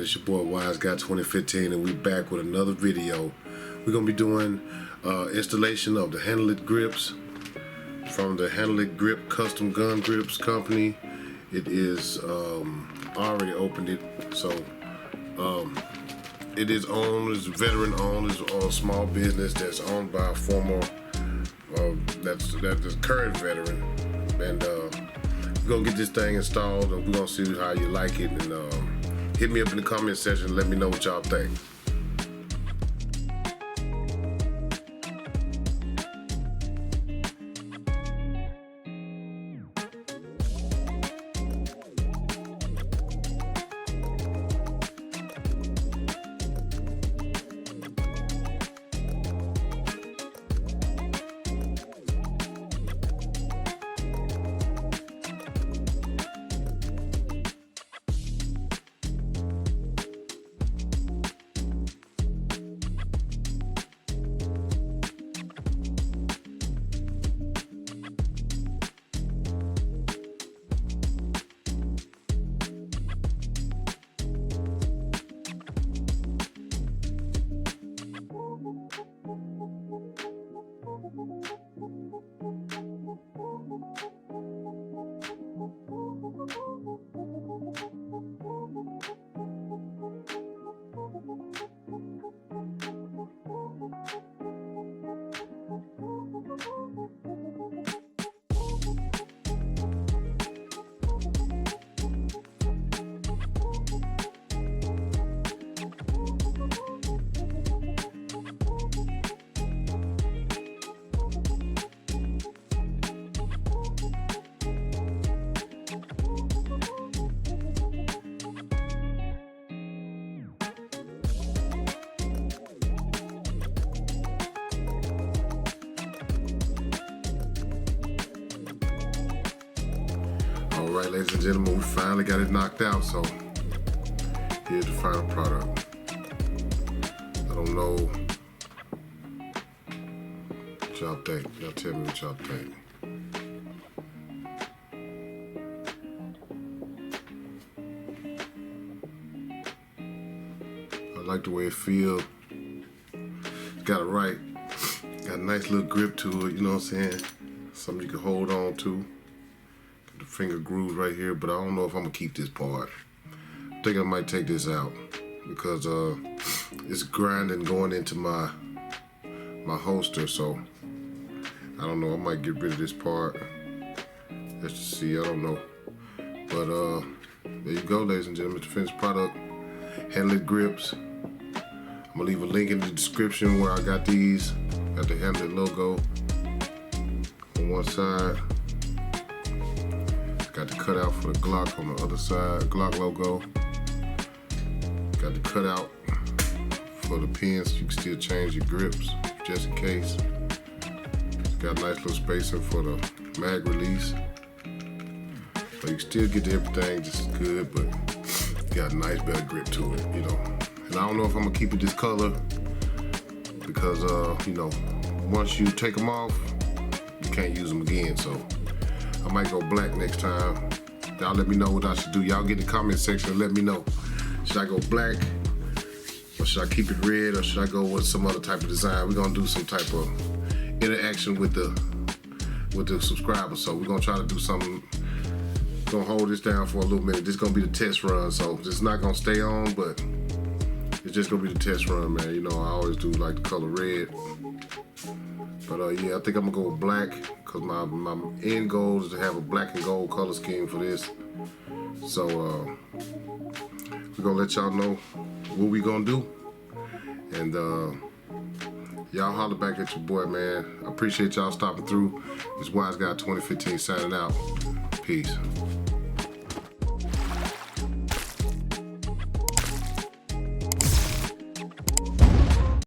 it's your boy Wise Guy 2015, and we back with another video. We're gonna be doing installation of the Handleitgrips from the Handleitgrip Custom Gun Grips Company. It is already opened it, so it is owned, it's veteran owned, it's a small business that's owned by a former that's a current veteran, and we're gonna get this thing installed, and we're gonna see how you like it, and hit me up in the comment section and let me know what y'all think. Alright, ladies and gentlemen, we finally got it knocked out, so here's the final product. I don't know what y'all think. Y'all tell me what y'all think. I like the way it feels. It's got it right. Got a nice little grip to it, you know what I'm saying? Something you can hold on to. The finger grooves right here, but I don't know if I'm gonna keep this part. I think I might take this out because it's grinding going into my holster, so I don't know. I might get rid of this part. Let's see. I don't know, but there you go, ladies and gentlemen. The finished product, Handleitgrips. I'm gonna leave a link in the description where I got these. Got the Handleit logo on one side. Got the cutout for the Glock on the other side, Glock logo. Got the cutout for the pins. You can still change your grips just in case. It's got a nice little spacing for the mag release. So you can still get to everything just as good, but got a nice better grip to it, you know. And I don't know if I'm gonna keep it this color because, you know, once you take them off, you can't use them again, so I might go black next time. Y'all let me know what I should do. Y'all get in the comment section and let me know. Should I go black? Or should I keep it red? Or should I go with some other type of design? We're gonna do some type of interaction with the subscribers. So we're gonna try to do something. Gonna hold this down for a little minute. This is gonna be the test run. So it's not gonna stay on, but it's just gonna be the test run, man. You know, I always do like the color red. But yeah, I think I'm gonna go with black because my end goal is to have a black and gold color scheme for this. So we're gonna let y'all know what we gonna do, and y'all holler back at your boy, man. I appreciate y'all stopping through. It's Wise Guy 2015 signing out. Peace.